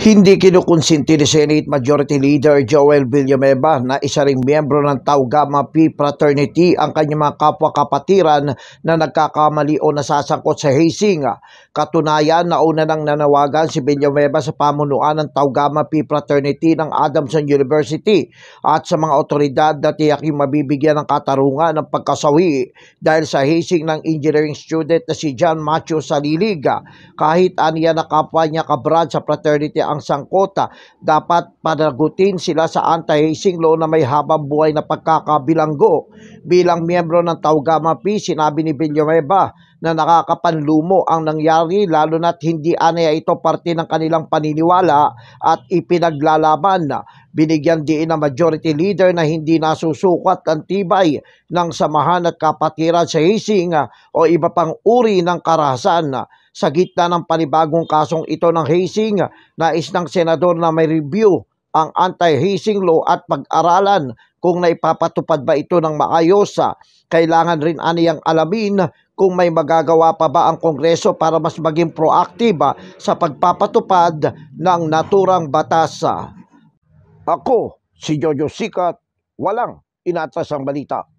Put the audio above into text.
Hindi kinukonsinti ni Senate Majority Leader Joel Villanueva na isa ring miyembro ng Tau Gamma Pi Fraternity ang kanyang mga kapwa-kapatiran na nagkakamali o nasasangkot sa hazing. Katunayan, nauna nang nanawagan si Villanueva sa pamunuan ng Tau Gamma Pi Fraternity ng Adamson University at sa mga otoridad na tiyaking mabibigyan ng katarungan ng pagkasawi dahil sa hazing ng engineering student na si John Matthew Salilig. Kahit aniya na kapwa niya kabrad sa fraternity ang sangkota, dapat panagutin sila sa anti-hazing law na may habang buhay na pagkakabilanggo. Bilang miyembro ng Tau Gamma Pi, sinabi ni Villanueva na nakakapanlumo ang nangyari lalo na't hindi aniya ito parte ng kanilang paniniwala at ipinaglalaban. Binigyan diin ng majority leader na hindi nasusukat ang tibay ng samahan at kapatiran sa hazing o iba pang uri ng karahasan. Sa gitna ng panibagong kasong ito ng hazing, nais ng senador na may review ang anti-hazing law at pag-aralan kung naipapatupad ba ito ng maayos. Kailangan rin aniyang alamin kung may magagawa pa ba ang Kongreso para mas maging proactive sa pagpapatupad ng naturang batas. Ako, si Jojo Sikat, walang inatasang balita.